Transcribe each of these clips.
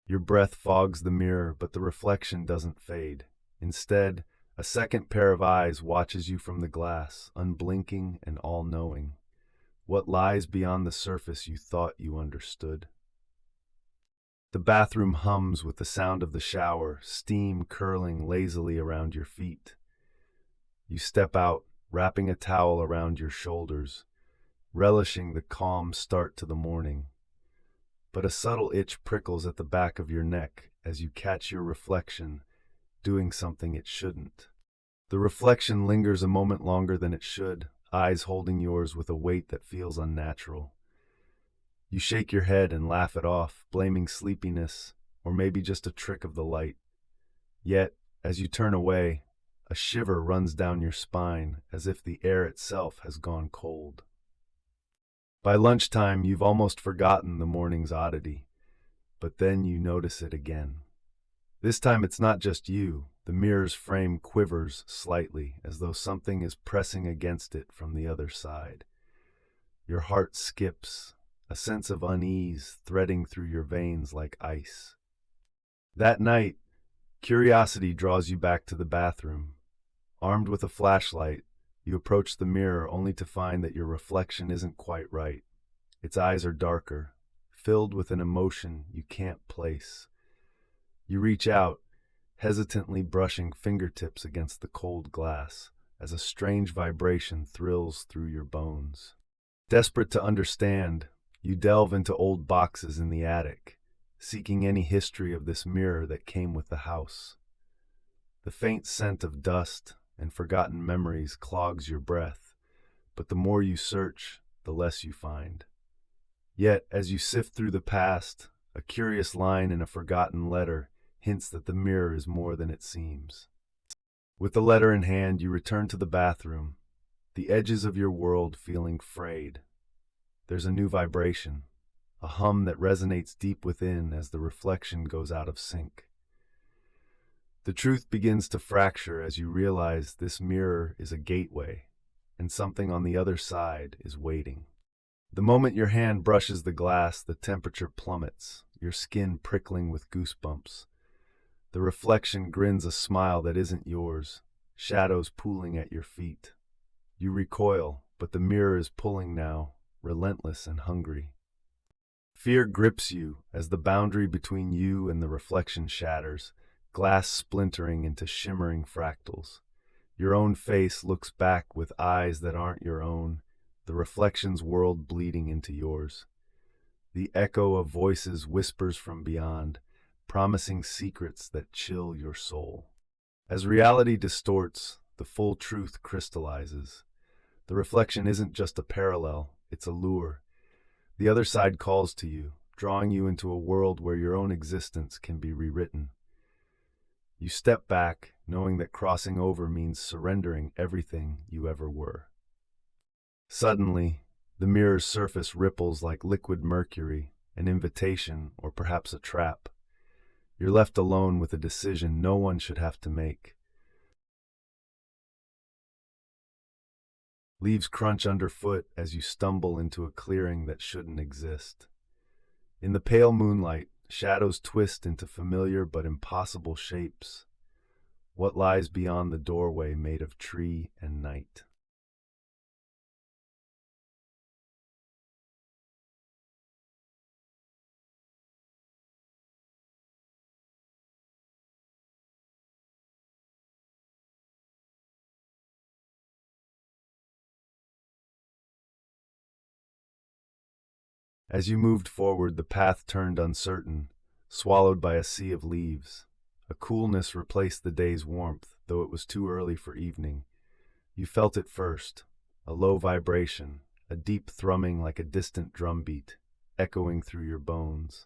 Your breath fogs the mirror, but the reflection doesn't fade. Instead, a second pair of eyes watches you from the glass, unblinking and all-knowing. What lies beyond the surface you thought you understood? The bathroom hums with the sound of the shower, steam curling lazily around your feet. You step out, wrapping a towel around your shoulders, relishing the calm start to the morning. But a subtle itch prickles at the back of your neck as you catch your reflection doing something it shouldn't. The reflection lingers a moment longer than it should, eyes holding yours with a weight that feels unnatural. You shake your head and laugh it off, blaming sleepiness, or maybe just a trick of the light. Yet, as you turn away, a shiver runs down your spine as if the air itself has gone cold. By lunchtime, you've almost forgotten the morning's oddity, but then you notice it again. This time it's not just you. The mirror's frame quivers slightly, as though something is pressing against it from the other side. Your heart skips, a sense of unease threading through your veins like ice. That night, curiosity draws you back to the bathroom. Armed with a flashlight, you approach the mirror only to find that your reflection isn't quite right. Its eyes are darker, filled with an emotion you can't place. You reach out, hesitantly brushing fingertips against the cold glass, as a strange vibration thrills through your bones. Desperate to understand, you delve into old boxes in the attic, seeking any history of this mirror that came with the house. The faint scent of dust and forgotten memories clogs your breath, but the more you search, the less you find. Yet, as you sift through the past, a curious line in a forgotten letter hints that the mirror is more than it seems. With the letter in hand, you return to the bathroom, the edges of your world feeling frayed. There's a new vibration, a hum that resonates deep within as the reflection goes out of sync. The truth begins to fracture as you realize this mirror is a gateway, and something on the other side is waiting. The moment your hand brushes the glass, the temperature plummets, your skin prickling with goosebumps. The reflection grins a smile that isn't yours, shadows pooling at your feet. You recoil, but the mirror is pulling now, relentless and hungry. Fear grips you as the boundary between you and the reflection shatters, glass splintering into shimmering fractals. Your own face looks back with eyes that aren't your own, the reflection's world bleeding into yours. The echo of voices whispers from beyond, promising secrets that chill your soul. As reality distorts, the full truth crystallizes. The reflection isn't just a parallel, it's a lure. The other side calls to you, drawing you into a world where your own existence can be rewritten. You step back, knowing that crossing over means surrendering everything you ever were. Suddenly, the mirror's surface ripples like liquid mercury, an invitation or perhaps a trap. You're left alone with a decision no one should have to make. Leaves crunch underfoot as you stumble into a clearing that shouldn't exist. In the pale moonlight, shadows twist into familiar but impossible shapes. What lies beyond the doorway made of tree and night? As you moved forward, the path turned uncertain, swallowed by a sea of leaves. A coolness replaced the day's warmth, though it was too early for evening. You felt it first, a low vibration, a deep thrumming like a distant drumbeat, echoing through your bones.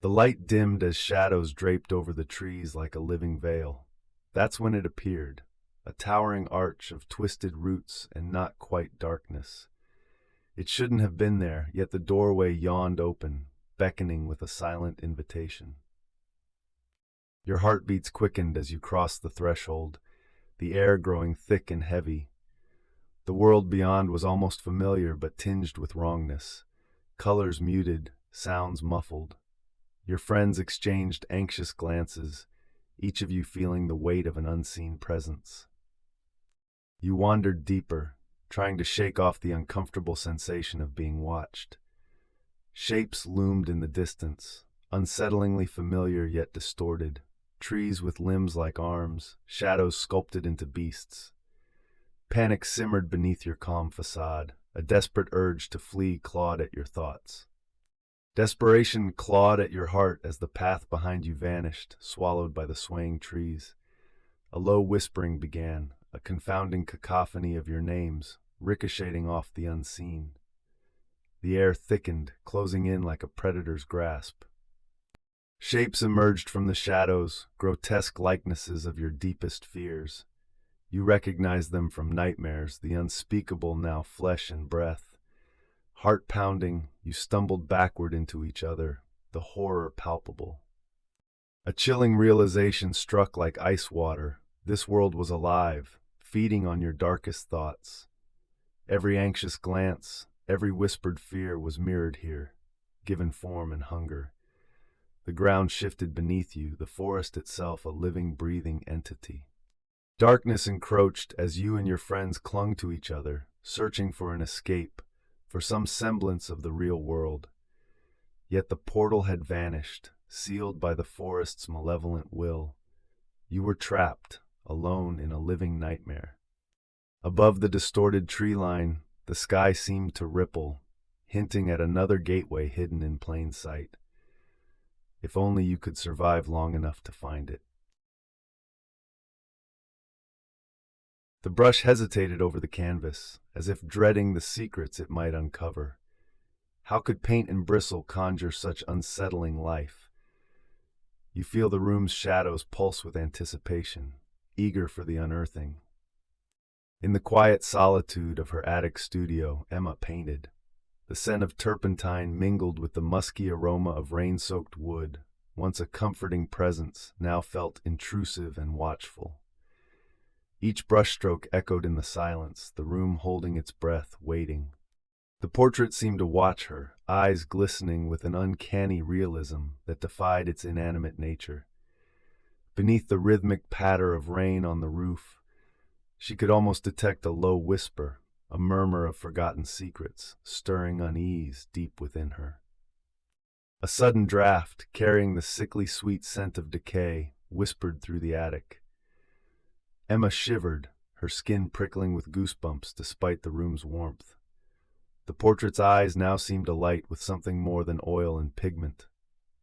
The light dimmed as shadows draped over the trees like a living veil. That's when it appeared, a towering arch of twisted roots and not quite darkness. It shouldn't have been there, yet the doorway yawned open, beckoning with a silent invitation. Your heartbeats quickened as you crossed the threshold, the air growing thick and heavy. The world beyond was almost familiar but tinged with wrongness, colors muted, sounds muffled. Your friends exchanged anxious glances, each of you feeling the weight of an unseen presence. You wandered deeper, trying to shake off the uncomfortable sensation of being watched. Shapes loomed in the distance, unsettlingly familiar yet distorted. Trees with limbs like arms, shadows sculpted into beasts. Panic simmered beneath your calm facade, a desperate urge to flee clawed at your thoughts. Desperation clawed at your heart as the path behind you vanished, swallowed by the swaying trees. A low whispering began, a confounding cacophony of your names, ricocheting off the unseen. The air thickened, closing in like a predator's grasp. Shapes emerged from the shadows, grotesque likenesses of your deepest fears. You recognized them from nightmares, the unspeakable now flesh and breath. Heart pounding, you stumbled backward into each other, the horror palpable. A chilling realization struck like ice water. This world was alive, feeding on your darkest thoughts. Every anxious glance, every whispered fear was mirrored here, given form and hunger. The ground shifted beneath you, the forest itself a living, breathing entity. Darkness encroached as you and your friends clung to each other, searching for an escape, for some semblance of the real world. Yet the portal had vanished, sealed by the forest's malevolent will. You were trapped, alone in a living nightmare. Above the distorted tree line, the sky seemed to ripple, hinting at another gateway hidden in plain sight. If only you could survive long enough to find it. The brush hesitated over the canvas, as if dreading the secrets it might uncover. How could paint and bristle conjure such unsettling life? You feel the room's shadows pulse with anticipation, eager for the unearthing. In the quiet solitude of her attic studio, Emma painted. The scent of turpentine mingled with the musky aroma of rain-soaked wood, once a comforting presence, now felt intrusive and watchful. Each brushstroke echoed in the silence, the room holding its breath, waiting. The portrait seemed to watch her, eyes glistening with an uncanny realism that defied its inanimate nature. Beneath the rhythmic patter of rain on the roof, she could almost detect a low whisper, a murmur of forgotten secrets, stirring unease deep within her. A sudden draft, carrying the sickly sweet scent of decay, whispered through the attic. Emma shivered, her skin prickling with goosebumps despite the room's warmth. The portrait's eyes now seemed alight with something more than oil and pigment,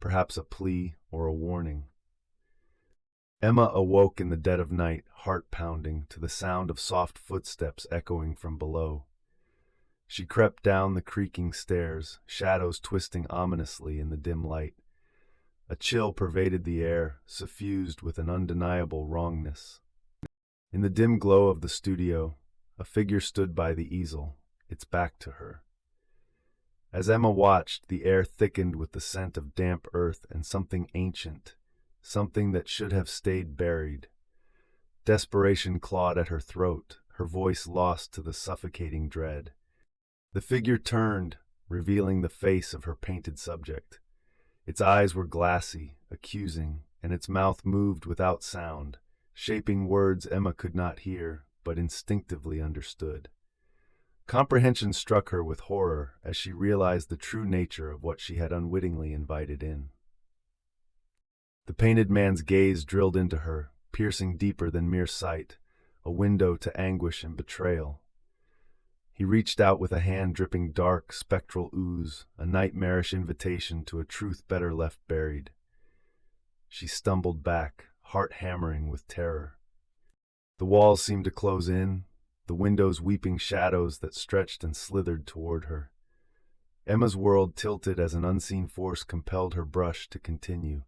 perhaps a plea or a warning. Emma awoke in the dead of night, heart pounding, to the sound of soft footsteps echoing from below. She crept down the creaking stairs, shadows twisting ominously in the dim light. A chill pervaded the air, suffused with an undeniable wrongness. In the dim glow of the studio, a figure stood by the easel, its back to her. As Emma watched, the air thickened with the scent of damp earth and something ancient, something that should have stayed buried. Desperation clawed at her throat, her voice lost to the suffocating dread. The figure turned, revealing the face of her painted subject. Its eyes were glassy, accusing, and its mouth moved without sound, shaping words Emma could not hear, but instinctively understood. Comprehension struck her with horror as she realized the true nature of what she had unwittingly invited in. The painted man's gaze drilled into her, piercing deeper than mere sight, a window to anguish and betrayal. He reached out with a hand dripping dark, spectral ooze, a nightmarish invitation to a truth better left buried. She stumbled back, heart hammering with terror. The walls seemed to close in, the windows weeping shadows that stretched and slithered toward her. Emma's world tilted as an unseen force compelled her brush to continue.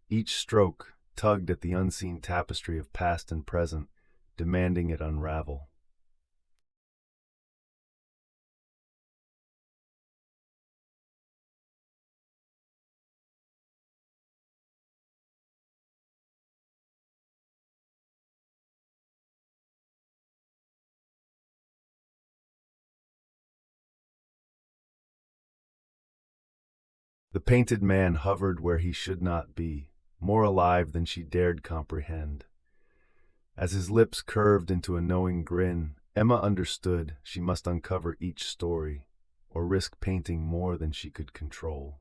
Each stroke tugged at the unseen tapestry of past and present, demanding it unravel. The painted man hovered where he should not be, more alive than she dared comprehend. As his lips curved into a knowing grin, Emma understood she must uncover each story, or risk painting more than she could control.